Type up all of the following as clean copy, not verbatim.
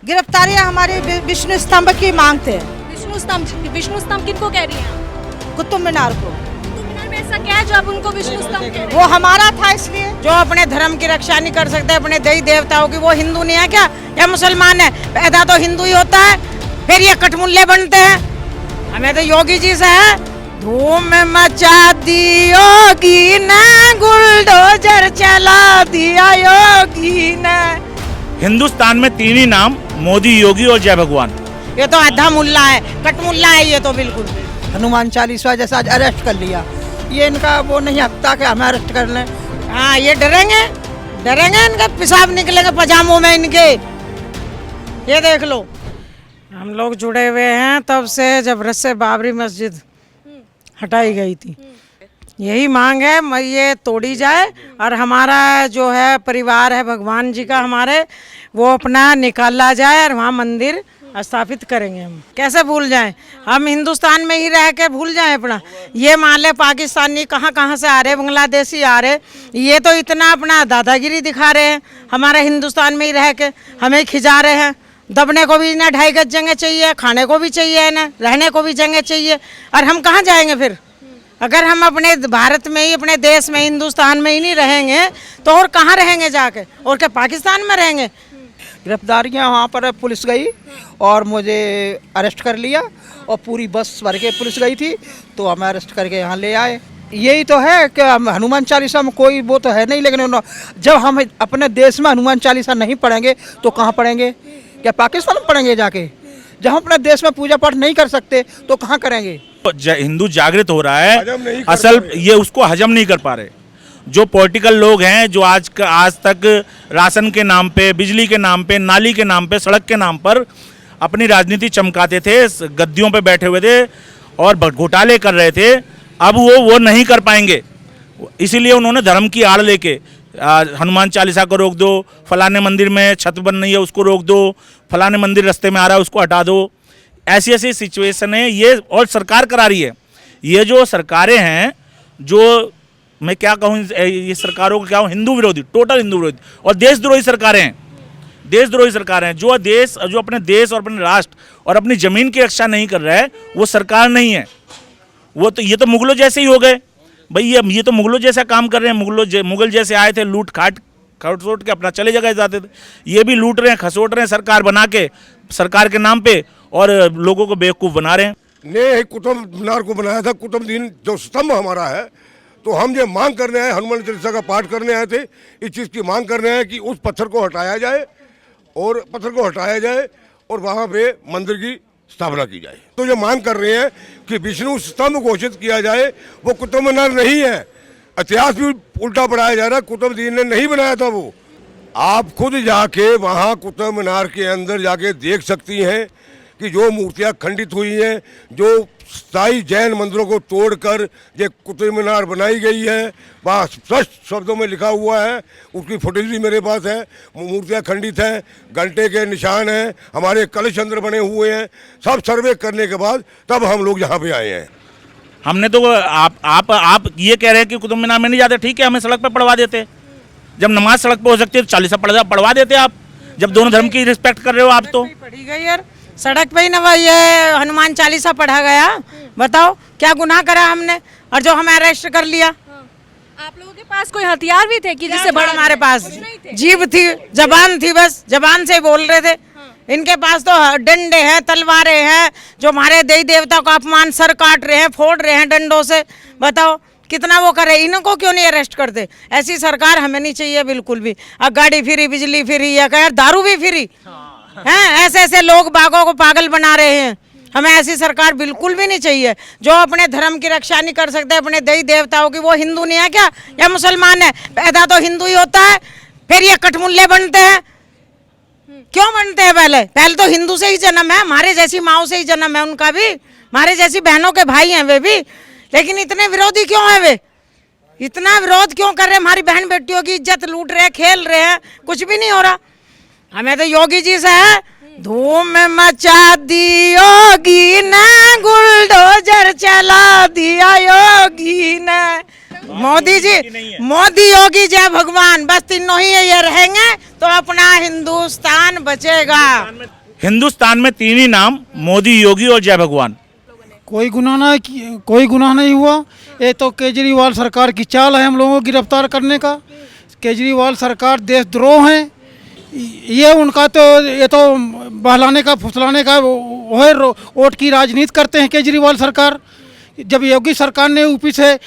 गिरफ्तारियां हमारी विष्णु स्तंभ की मांग थे। विष्णु स्तंभ किनको कह रही हैं आप? कुतुब मीनार को। कुतुब मीनार में ऐसा क्या है जो आप उनको विष्णु स्तंभ कह रहे हैं? वो हमारा था, इसलिए जो अपने धर्म की रक्षा नहीं कर सकते, अपने देवी देवताओं की, वो हिंदू नहीं है क्या या मुसलमान है? पैदा तो हिंदू ही होता है, फिर ये कठमुल्ले बनते हैं। हमें तो योगी जी से है, धूम मचा दी योगी ने, बुलडोजर चला दिया योगी ने। हिंदुस्तान में तीन ही नाम, मोदी, योगी और जय भगवान। ये तो आधा मुल्ला है, कटमुल्ला है ये तो बिल्कुल। हनुमान चालीसा जैसा आज अरेस्ट कर लिया, ये इनका वो नहीं हकता कि हमें अरेस्ट कर लें। हाँ, ये डरेंगे, इनका पेशाब निकलेंगे पजामों में इनके। ये देख लो, हम लोग जुड़े हुए हैं तब से, जब रस्से बाबरी मस्जिद हटाई गई थी। यही मांग है, ये तोड़ी जाए और हमारा जो है परिवार है भगवान जी का हमारे, वो अपना निकाला जाए और वहाँ मंदिर स्थापित करेंगे। हम कैसे भूल जाएं? हम हिंदुस्तान में ही रह के भूल जाएं अपना? ये मान ले पाकिस्तानी कहाँ से आ रहे, बांग्लादेशी आ रहे, ये तो इतना अपना दादागिरी दिखा रहे हैं। हमारे हिंदुस्तान में ही रह के हमें खिजा रहे हैं। दबने को भी ना 2.5 गज जगह चाहिए, खाने को भी चाहिए ना, रहने को भी जगह चाहिए, और हम कहाँ जाएंगे फिर? अगर हम अपने भारत में ही, अपने देश में, हिंदुस्तान में ही नहीं रहेंगे तो और कहाँ रहेंगे जाके? और क्या पाकिस्तान में रहेंगे? गिरफ्तारियां वहाँ पर पुलिस गई और मुझे अरेस्ट कर लिया, और पूरी बस भर के पुलिस गई थी तो हमें अरेस्ट करके यहाँ ले आए। यही तो है कि हनुमान चालीसा में कोई वो तो है नहीं, लेकिन जब हम अपने देश में हनुमान चालीसा नहीं पढ़ेंगे तो कहाँ पढ़ेंगे? क्या पाकिस्तान में पढ़ेंगे जाके? जब हम अपने देश में पूजा पाठ नहीं कर सकते तो कहाँ करेंगे? हिंदू जागृत हो रहा है, असल ये उसको हजम नहीं कर पा रहे। जो पॉलिटिकल लोग हैं, जो आज तक राशन के नाम पे, बिजली के नाम पे, नाली के नाम पे, सड़क के नाम पर अपनी राजनीति चमकाते थे, गद्दियों पे बैठे हुए थे और घोटाले कर रहे थे, अब वो नहीं कर पाएंगे। इसीलिए उन्होंने धर्म की आड़ लेके हनुमान चालीसा को रोक दो, फलाने मंदिर में छत बन रही है उसको रोक दो, फलाने मंदिर रास्ते में आ रहा है उसको हटा दो। ऐसी सिचुएशन है ये, और सरकार करा रही है। ये जो सरकारें हैं, जो मैं क्या कहूँ, ये सरकारों को क्या हूँ, हिंदू विरोधी, टोटल हिंदू विरोधी और देशद्रोही सरकारें हैं। देशद्रोही सरकारें हैं। जो अपने देश और अपने राष्ट्र और अपनी ज़मीन की रक्षा नहीं कर रहा है, वो सरकार नहीं है। ये तो मुगलों जैसे ही हो गए भाई। ये तो मुगलों जैसा काम कर रहे हैं। मुगल जैसे आए थे, लूट खसोट के अपना चले जगह जाते थे। ये भी लूट रहे हैं, खसोट रहे हैं सरकार बना के, सरकार के नाम पे, और लोगों को बेवकूफ़ बना रहे हैं। ने कुतुब मीनार को बनाया था, कुतुबुद्दीन जो स्तंभ हमारा है, तो हम ये मांग करने आए, हनुमान चालीसा का पाठ करने आए थे। इस चीज़ की मांग करने आए कि उस पत्थर को हटाया जाए और वहाँ पे मंदिर की स्थापना की जाए। तो ये मांग कर रहे हैं कि विष्णु स्तंभ घोषित किया जाए। वो कुतुब मीनार नहीं है, इतिहास भी उल्टा पढ़ाया जा रहा है। कुतुबुद्दीन ने नहीं बनाया था वो। आप खुद जाके वहाँ कुतुब मीनार के अंदर जाके देख सकती हैं कि जो मूर्तियाँ खंडित हुई हैं, जो स्थायी जैन मंदिरों को तोड़कर ये कुतुब मीनार बनाई गई है, वहाँ स्पष्ट शब्दों में लिखा हुआ है। उसकी फुटेज भी मेरे पास है। मूर्तियाँ खंडित हैं, घंटे के निशान हैं, हमारे कलश अंदर बने हुए हैं। सब सर्वे करने के बाद तब हम लोग यहाँ पे आए हैं। हमने तो आप ये कह रहे हैं कि कुतुब मीनार में नहीं जाते, ठीक है, हमें सड़क पर पढ़वा देते। जब नमाज सड़क पर हो सकती है तो चालीसा पढ़वा देते आप। जब दोनों धर्म की रिस्पेक्ट कर रहे हो आप तो। पढ़ी गई यार, सड़क पे ही ना ये हनुमान चालीसा पढ़ा गया। बताओ क्या गुनाह करा हमने, और जो हमें अरेस्ट कर लिया। आप लोगों के पास कोई हथियार भी थे कि जिससे बड़ा हमारे पास जीभ थी, जबान थी, बस जबान से बोल रहे थे। इनके पास तो डंडे हैं, तलवारें हैं, जो हमारे देवी देवता का अपमान, सर काट रहे हैं, फोड़ रहे हैं डंडों से। बताओ कितना वो करे। इनको क्यों नहीं अरेस्ट करते? ऐसी सरकार हमें नहीं चाहिए बिल्कुल भी। अब गाड़ी फ्री, बिजली फ्री, या यार दारू भी फ्री हैं। ऐसे लोग बागों को पागल बना रहे हैं। हमें ऐसी सरकार बिल्कुल भी नहीं चाहिए जो अपने धर्म की रक्षा नहीं कर सकते, अपने देवी देवताओं की। वो हिंदू नहीं है क्या या मुसलमान है? पैदा तो हिंदू ही होता है, फिर ये कठमुल्ले बनते हैं। क्यों बनते हैं? पहले तो हिंदू से ही जन्म है, हमारे जैसी माओ से ही जन्म है उनका भी, हमारे जैसी बहनों के भाई हैं वे भी। लेकिन इतने विरोधी क्यों है वे? इतना विरोध क्यों कर रहे हैं? हमारी बहन बेटियों की इज्जत लूट रहे हैं, खेल रहे हैं, कुछ भी नहीं हो रहा। हमें तो योगी जी से है, धूम मचा दी योगी ने, बुलडोजर चला दिया योगी ने। मोदी योगी जय भगवान, बस तीनों ही ये रहेंगे तो अपना हिंदुस्तान बचेगा। हिंदुस्तान में तीन ही नाम, मोदी, योगी और जय भगवान। कोई गुनाह नहीं हुआ। ये तो केजरीवाल सरकार की चाल है हम लोगों को गिरफ्तार करने का। केजरीवाल सरकार देशद्रोह है। ये उनका तो ये तो बहलाने का फुसलाने का वो है, वोट की राजनीति करते हैं केजरीवाल सरकार। जब योगी सरकार ने यूपी से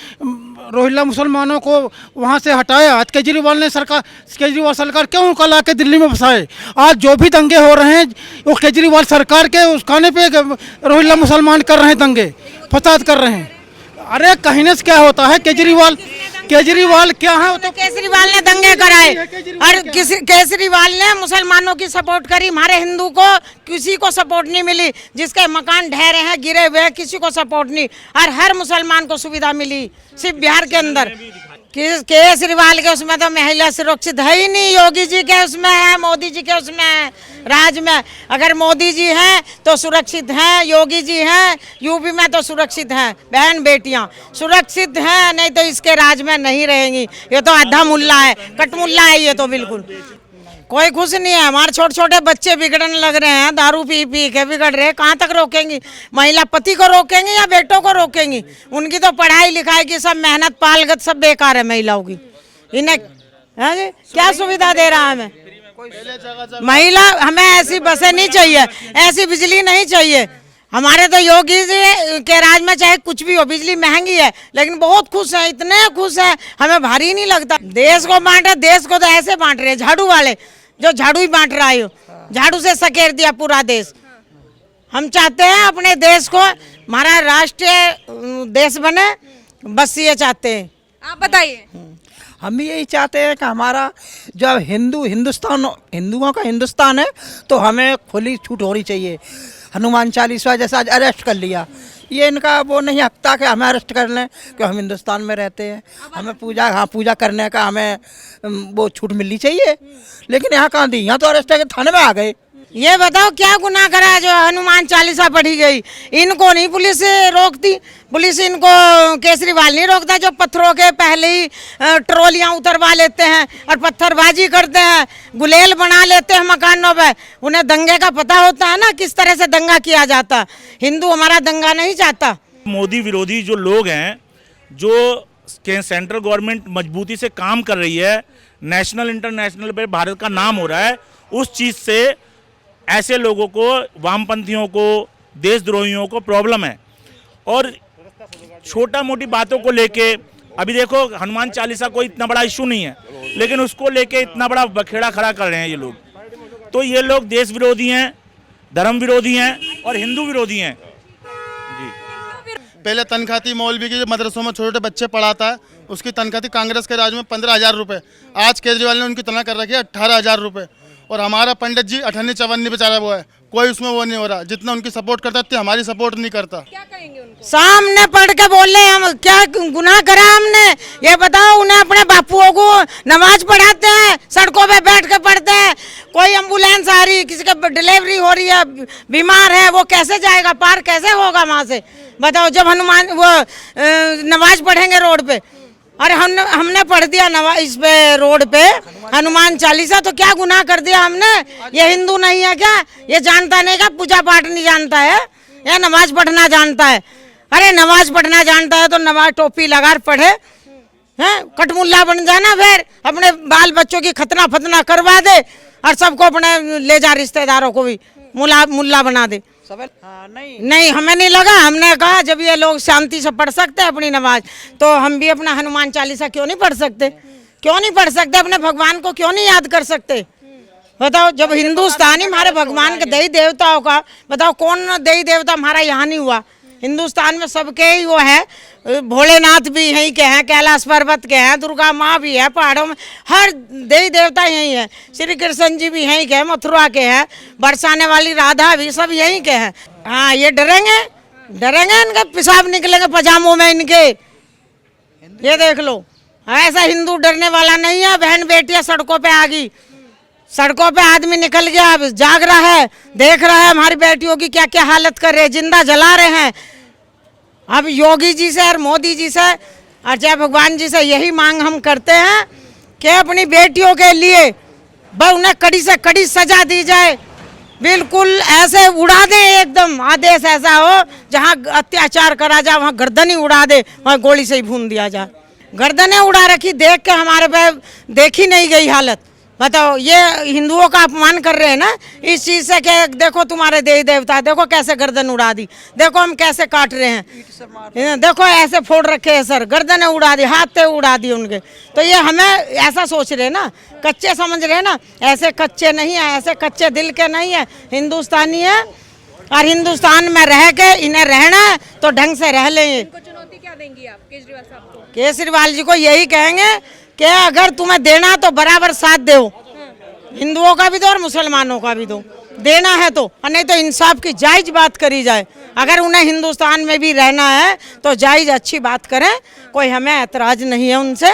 रोहिंग्या मुसलमानों को वहाँ से हटाया, आज केजरीवाल सरकार क्यों उनका ला के दिल्ली में फंसाए? आज जो भी दंगे हो रहे हैं वो केजरीवाल सरकार के उस खाने पे रोहिंग्या मुसलमान कर रहे हैं, दंगे फसाद कर रहे हैं। अरे कहने से क्या होता है? केजरीवाल क्या है? तो केजरीवाल ने दंगे कराए और केजरीवाल ने मुसलमानों की सपोर्ट करी, हमारे हिंदू को किसी को सपोर्ट नहीं मिली। जिसके मकान ढहरे हैं, गिरे हुए हैं, किसी को सपोर्ट नहीं, और हर मुसलमान को सुविधा मिली। सिर्फ बिहार के अंदर केजरीवाल के उसमें तो महिला सुरक्षित है ही नहीं। योगी जी के उसमें है, मोदी जी के उसमें है, राज में। अगर मोदी जी हैं तो सुरक्षित हैं, योगी जी हैं यूपी में तो सुरक्षित हैं, बहन बेटियां सुरक्षित हैं, नहीं तो इसके राज में नहीं रहेंगी। ये तो आधा मुल्ला है, कटमुल्ला है ये तो बिल्कुल। कोई खुश नहीं है। हमारे छोटे छोटे बच्चे बिगड़ने लग रहे हैं, दारू पी पी के बिगड़ रहे हैं। कहाँ तक रोकेंगी? महिला पति को रोकेंगी या बेटों को रोकेंगी? उनकी तो पढ़ाई लिखाई की सब मेहनत पालगत सब बेकार है महिलाओं की। इन्हें क्या सुविधा दे रहा है हमें? महिला हमें ऐसी बसें नहीं चाहिए, ऐसी बिजली नहीं चाहिए। हमारे तो योगी जी के राज में चाहे कुछ भी हो, बिजली महंगी है लेकिन बहुत खुश है, इतने खुश है, हमें भारी नहीं लगता। देश को बांट रहे, देश को तो ऐसे बांट रहे झाड़ू वाले, जो झाड़ू ही बांट रहा है, झाड़ू से सकेर दिया पूरा देश। हम चाहते हैं अपने देश को हमारा राष्ट्रीय देश बने, बस ये चाहते हैं। आप बताइए। हम भी यही चाहते हैं कि हमारा जब हिंदुओं का हिंदुस्तान है तो हमें खुली छूट होनी चाहिए। हनुमान चालीसा जैसा आज अरेस्ट कर लिया, ये इनका वो नहीं हकता कि हमें अरेस्ट कर लें, कि हम हिंदुस्तान में रहते हैं, हमें पूजा करने का हमें वो छूट मिलनी चाहिए। लेकिन यहाँ कहाँ दी? यहाँ तो अरेस्ट है, थाने में आ गए। ये बताओ क्या गुनाह करा है जो हनुमान चालीसा पढ़ी गई? इनको नहीं पुलिस रोकती, पुलिस इनको केजरीवाल नहीं रोकता, जो पत्थरों के पहले ही ट्रॉलियां उतरवा लेते हैं और पत्थरबाजी करते हैं, गुलेल बना लेते हैं मकानों पे। उन्हें दंगे का पता होता है ना, किस तरह से दंगा किया जाता। हिंदू हमारा दंगा नहीं चाहता। मोदी विरोधी जो लोग हैं, जो सेंट्रल गवर्नमेंट मजबूती से काम कर रही है, नेशनल इंटरनेशनल पे भारत का नाम हो रहा है, उस चीज़ से ऐसे लोगों को, वामपंथियों को, देशद्रोहियों को प्रॉब्लम है। और छोटा मोटी बातों को लेके, अभी देखो हनुमान चालीसा कोई इतना बड़ा इशू नहीं है, लेकिन उसको लेके इतना बड़ा बखेड़ा खड़ा कर रहे हैं ये लोग। तो ये लोग देश विरोधी हैं, धर्म विरोधी हैं और हिंदू विरोधी हैं। जी, पहले तनख्वाह थी मौलवी की, जो मदरसों में छोटे छोटे बच्चे पढ़ाता है, उसकी तनख्वाह थी कांग्रेस के राज में 15,000 रुपये। आज केजरीवाल ने उनकी तनख्वाह कर रखी है 18,000 रुपये। और हमारा पंडित जी 58-54 बेचारा वो है, कोई उसमें वो नहीं हो रहा। जितना उनकी सपोर्ट करता है हमारी सपोर्ट नहीं करता। क्या कहेंगे उनको? सामने पढ़ के बोल रहे हम क्या गुनाह करा हमने? ये बताओ। उन्हें अपने बापुओं को नमाज पढ़ाते हैं, सड़कों पे बैठ के पढ़ते हैं। कोई एम्बुलेंस आ रही, किसी का डिलीवरी हो रही है, बीमार है, वो कैसे जाएगा? पार कैसे होगा वहाँ से? बताओ। जब हनुमान वो नमाज पढ़ेंगे रोड पे, अरे हमने पढ़ दिया इस पे रोड पे हनुमान चालीसा, तो क्या गुनाह कर दिया हमने? ये हिंदू नहीं है क्या? ये जानता नहीं क्या? पूजा पाठ नहीं जानता है या नमाज पढ़ना जानता है? अरे नमाज पढ़ना जानता है तो नमाज टोपी लगा पढ़े, हैं? कटमुल्ला बन जाना, फिर अपने बाल बच्चों की खतना फतना करवा दे और सबको अपने ले जा, रिश्तेदारों को भी मुल्ला बना दे। नहीं, हमें नहीं लगा। हमने कहा जब ये लोग शांति से पढ़ सकते हैं अपनी नमाज, तो हम भी अपना हनुमान चालीसा क्यों नहीं पढ़ सकते? क्यों नहीं पढ़ सकते? अपने भगवान को क्यों नहीं याद कर सकते? बताओ। जब हिंदुस्तानी हमारे भगवान के देवी देवताओं का, बताओ कौन देवी देवता हमारा यहाँ नहीं हुआ? हिंदुस्तान में सबके ही वो है। भोलेनाथ भी यहीं के हैं, कैलाश पर्वत के हैं, दुर्गा माँ भी है, पहाड़ों में हर देवी देवता यहीं है। श्री कृष्ण जी भी यहीं के हैं, मथुरा के हैं, बरसाने वाली राधा भी सब यहीं के हैं। हाँ, ये डरेंगे? इनका पेशाब निकलेंगे पजामों में इनके। ये देख लो, ऐसा हिंदू डरने वाला नहीं है। बहन बेटियां सड़कों पे आ गई, सड़कों पे आदमी निकल गया, अब जाग रहा है, देख रहा है हमारी बेटियों की क्या क्या हालत कर रहे हैं, जिंदा जला रहे हैं। अब योगी जी से और मोदी जी से और जय भगवान जी से यही मांग हम करते हैं कि अपनी बेटियों के लिए उन्हें कड़ी से कड़ी सजा दी जाए, बिल्कुल ऐसे उड़ा दे, एकदम आदेश ऐसा हो जहाँ अत्याचार करा जाए वहाँ गर्दन ही उड़ा दे, वहाँ गोली से ही भून दिया जाए। गर्दनें उड़ा रखी देख के हमारे पे देखी नहीं गई हालत। बताओ, ये हिंदुओं का अपमान कर रहे हैं ना इस चीज से कि देखो तुम्हारे देवी देवता, देखो कैसे गर्दन उड़ा दी, देखो हम कैसे काट रहे हैं, देखो ऐसे फोड़ रखे हैं सर, गर्दनें उड़ा दी, हाथ पे उड़ा दी उनके। तो ये हमें ऐसा सोच रहे हैं ना, कच्चे समझ रहे हैं ना, ऐसे कच्चे नहीं है, ऐसे कच्चे दिल के नहीं है, हिंदुस्तानी है और हिंदुस्तान में रह के इन्हें रहना है तो ढंग से रह लेंगे। इनको चुनौती क्या देंगी आप केजरीवाल साहब को? केजरीवाल जी को यही कहेंगे कि अगर तुम्हें देना तो बराबर साथ दो, हिंदुओं का भी दो और मुसलमानों का भी दो, देना है तो, और नहीं तो इंसाफ की जायज बात करी जाए। अगर उन्हें हिंदुस्तान में भी रहना है तो जायज अच्छी बात करें, कोई हमें ऐतराज नहीं है उनसे,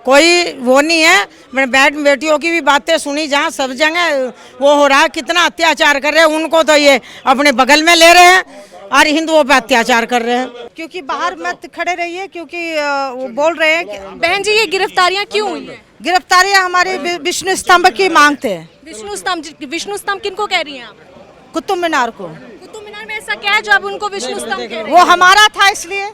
कोई वो नहीं है। मैंने बेटियों की भी बातें सुनी, जहाँ सब जगह वो हो रहा है, कितना अत्याचार कर रहे हैं, उनको तो ये अपने बगल में ले रहे हैं और हिंदुओं पे अत्याचार कर रहे हैं। क्योंकि बाहर मत खड़े रहिए, क्योंकि वो बोल रहे हैं कि बहन जी, ये गिरफ्तारियां क्यों हुई हैं? गिरफ्तारियां हमारी विष्णु स्तंभ की मांगते हैं। विष्णु स्तंभ किनको कह रही हैं आप? कुतुब मीनार को। कुतुब मीनार में ऐसा क्या है जो आप उनको विष्णु स्तंभ कह रहे हैं? वो हमारा था इसलिए।